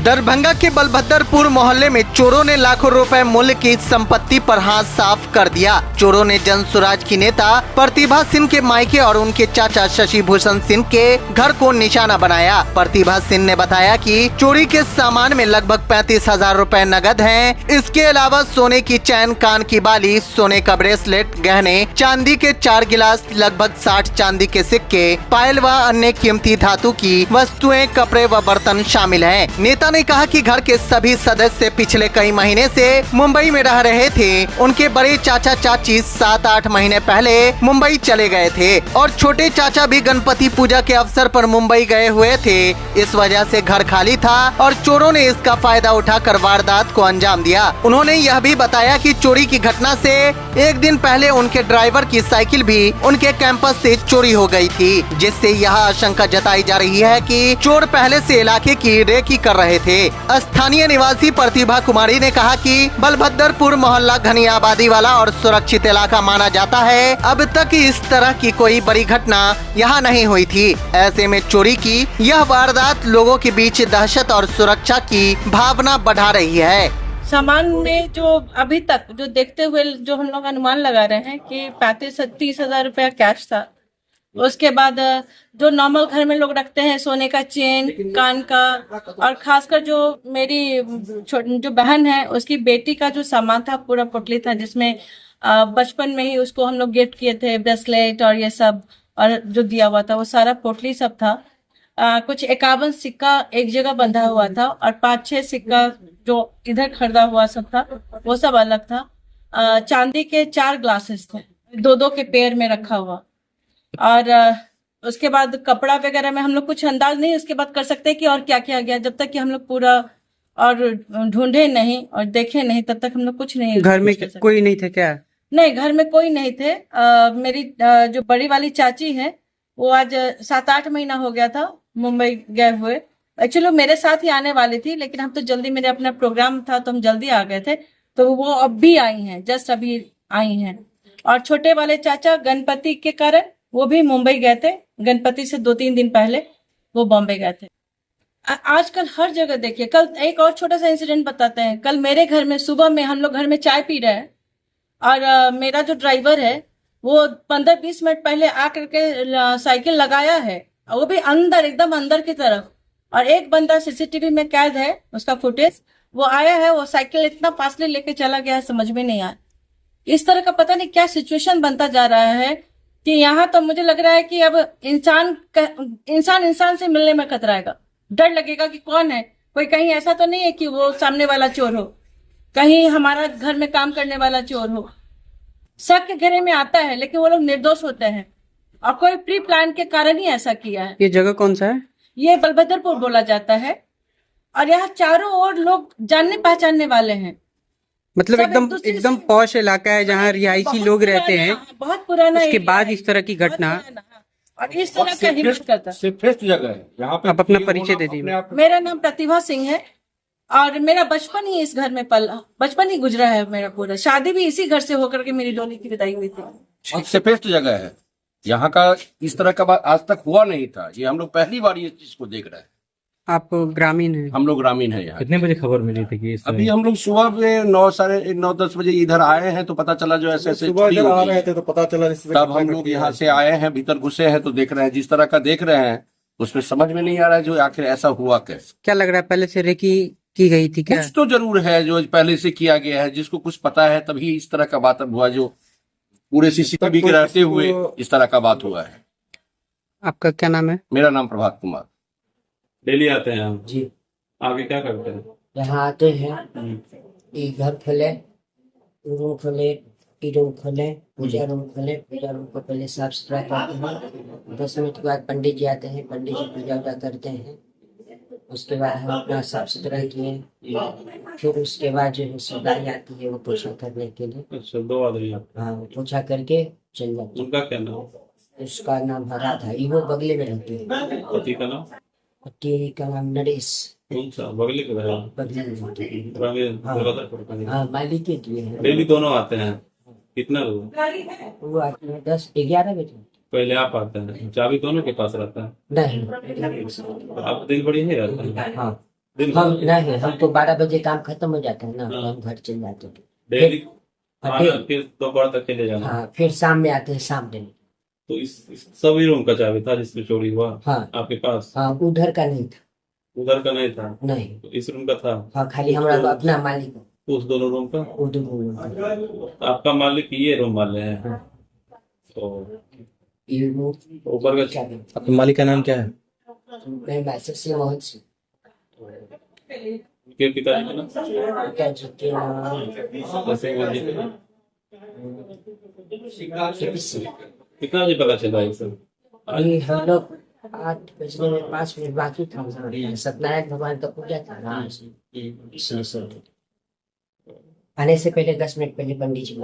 दरभंगा के बलभद्रपुर मोहल्ले में चोरों ने लाखों रुपए मूल्य की संपत्ति पर हाथ साफ कर दिया। चोरों ने जन स्वराज की नेता प्रतिभा सिंह के मायके और उनके चाचा शशि भूषण सिंह के घर को निशाना बनाया। प्रतिभा सिंह ने बताया कि चोरी के सामान में लगभग 35,000 रुपए नगद हैं। इसके अलावा सोने की चैन, कान की बाली, सोने का ब्रेसलेट, गहने, चांदी के 4 गिलास, लगभग 60 चांदी के सिक्के, पायल व अन्य कीमती धातु की वस्तुएं, कपड़े व बर्तन शामिल हैं। नेता ने कहा कि घर के सभी सदस्य पिछले कई महीने से मुंबई में रह रहे थे। उनके बड़े चाचा चाची 7-8 महीने पहले मुंबई चले गए थे और छोटे चाचा भी गणपति पूजा के अवसर पर मुंबई गए हुए थे। इस वजह से घर खाली था और चोरों ने इसका फायदा उठाकर वारदात को अंजाम दिया। उन्होंने यह भी बताया कि चोरी की घटना से एक दिन पहले उनके ड्राइवर की साइकिल भी उनके कैंपस से चोरी हो गई थी, जिससे यह आशंका जताई जा रही है कि चोर पहले से इलाके की रेकी कर रहे थे। स्थानीय निवासी प्रतिभा कुमारी ने कहा कि बलभद्रपुर मोहल्ला घनी आबादी वाला और सुरक्षित इलाका माना जाता है। अब तक इस तरह की कोई बड़ी घटना यहाँ नहीं हुई थी। ऐसे में चोरी की यह वारदात लोगों के बीच दहशत और सुरक्षा की भावना बढ़ा रही है। सामान में जो अभी तक जो देखते हुए जो हम लोग अनुमान लगा रहे हैं कि 35-30 हजार रुपया कैश था। उसके बाद जो नॉर्मल घर में लोग रखते हैं, सोने का चेन, कान का, और खासकर जो मेरी जो बहन है उसकी बेटी का जो सामान था पूरा पोटली था, जिसमें बचपन में ही उसको हम लोग गिफ्ट किए थे, ब्रेसलेट और ये सब, और जो दिया हुआ था वो सारा पोटली सब था। कुछ 51 सिक्का एक जगह बंधा हुआ था और 5-6 सिक्का जो इधर खरीदा हुआ सब था वो सब अलग था। चांदी के 4 ग्लासेस थे, 2-2 के पेयर में रखा हुआ। और उसके बाद कपड़ा वगैरह में हम लोग कुछ अंदाज नहीं उसके बाद कर सकते कि और क्या किया गया, जब तक कि हम लोग पूरा और ढूंढे नहीं और देखे नहीं तब तक हम लोग कुछ नहीं। घर में कोई नहीं थे क्या? नहीं, घर में कोई नहीं थे। मेरी जो बड़ी वाली चाची है वो आज 7-8 महीना हो गया था मुंबई गए हुए। एक्चुअली मेरे साथ ही आने वाली थी, लेकिन हम तो जल्दी, मेरे अपना प्रोग्राम था तो हम जल्दी आ गए थे, तो वो अब भी आई हैं, जस्ट अभी आई हैं। और छोटे वाले चाचा गणपति के कारण वो भी मुंबई गए थे, गणपति से 2-3 दिन पहले वो बॉम्बे गए थे। आजकल हर जगह देखिए। कल एक और छोटा सा इंसिडेंट बताते हैं। कल मेरे घर में सुबह में हम लोग घर में चाय पी रहे हैं और मेरा जो ड्राइवर है वो 15-20 मिनट पहले आकर के साइकिल लगाया है, वो भी अंदर, एकदम अंदर की तरफ। और एक बंदा सीसीटीवी में कैद है, उसका फुटेज, वो आया है, वो साइकिल इतना फासले लेके चला गया है, समझ में नहीं आया। इस तरह का पता नहीं क्या सिचुएशन बनता जा रहा है कि यहाँ तो मुझे लग रहा है कि अब इंसान से मिलने में कतराएगा, डर लगेगा कि कौन है, कोई कहीं ऐसा तो नहीं है कि वो सामने वाला चोर हो, कहीं हमारा घर में काम करने वाला चोर हो। शक के घेरे में आता है, लेकिन वो लोग निर्दोष होते हैं और कोई प्री प्लान के कारण ही ऐसा किया है। ये जगह कौन सा है? ये बलभद्रपुर बोला जाता है और यहाँ चारों ओर लोग जानने पहचानने वाले हैं। मतलब एकदम पॉश इलाका है जहाँ रिहायशी लोग रहते हैं। बहुत पुराना। उसके बाद इस तरह की घटना और इस तरह का हिम्मत करता। सेफेस्ट जगह है यहाँ पे। आप अपना परिचय दे दीजिए। मेरा नाम प्रतिभा सिंह है और मेरा बचपन ही इस घर में बचपन ही गुजरा है मेरा पूरा। शादी भी इसी घर से होकर के मेरी डोली की विदाई हुई थी। बहुत सेफेस्ट जगह है यहाँ का। इस तरह का बात आज तक हुआ नहीं था। ये हम लोग पहली बार ये चीज को देख रहे हैं। आप ग्रामीण हैं? हम लोग ग्रामीण हैं यहाँ। कितने बजे खबर मिली थी कि अभी हम लोग सुबह में 9-10 बजे इधर आए हैं तो पता चला जो ऐसे सुबह इधर आ रहे थे तो पता चला। तब हम लोग यहाँ से आए हैं, भीतर घुसे हैं तो देख रहे हैं जिस तरह का देख रहे हैं उसमें समझ में नहीं आ रहा है जो आखिर ऐसा हुआ कैसे। क्या लग रहा है पहले से रेकी की गई थी क्या? कुछ तो जरूर है जो पहले से किया गया है, जिसको कुछ पता है तभी इस तरह का बात हुआ, जो पूरे सीसीटीवी के रहते हुए इस तरह का बात हुआ है। आपका क्या नाम है? मेरा नाम प्रभात कुमार। डेली आते हैं हम जी। आगे क्या करते हैं? यहाँ आते हैं, ये घर खोले, रूम खोले, रूम खोले, पूजा रूम खोले, पूजा रूम को पहले साफ सुथरा करते हैं। 10 मिनट के बाद पंडित जी आते हैं, पंडित जी पूजा वूजा करते हैं। उसके बाद हम अपना साफ सुथरा किए, फिर उसके बाद जो है सौदाई आती है वो पूजा करने के लिए। अच्छा, 2 आदमी आप? हाँ, पूजा करके चल जाते हैं। उनका क्या नाम? उसका नाम हरा था, वो बगले में रहते हैं। पति का नाम? पति का नाम नरेश। कौन सा बगले का है? बगले में रहते हैं। ग्रामीण। हाँ, मालिक के दिए हैं। डेली दोनों आते हैं? कितना लोग? वो आते हैं 10-11 बजे। पहले आप आते हैं? चाबी दोनों के पास रहता है? नहीं, आप दिन भर यही रहते हैं? हाँ, दिन हम भर? नहीं, हम तो 12 बजे काम खत्म हो जाता है ना, तो हम घर चले जाते हैं। डेली हाँ, आना, फिर दोपहर तक चले जाना। हाँ, फिर शाम में आते हैं, शाम दिन। तो इस सभी रूम का चाबी था जिसमें चोरी हुआ हाँ आपके पास? हाँ, उधर का नहीं था। उधर का नहीं था, नहीं, तो इस रूम का था? हाँ, खाली हमारा अपना मालिक है, उस दोनों रूम का? उधर रूम है। आपका मालिक ये रूम वाले हैं? हाँ। तो ये रूम ऊपर का चाबी। आपके मालिक का नाम क्या है? मैं मैसेज से मोहन सिंह। के पिताजी का नाम? पिताजी के नाम जैसे वो जी का? केपी सिंह। कितना बजे पता चला ये सब? अभी हम लोग 8 बजने में 5 मिनट बाकी था, सत्यनारायण भगवान का पूजा था ना, इसलिए सब आने से पहले 10 मिनट पहले पंडित जी को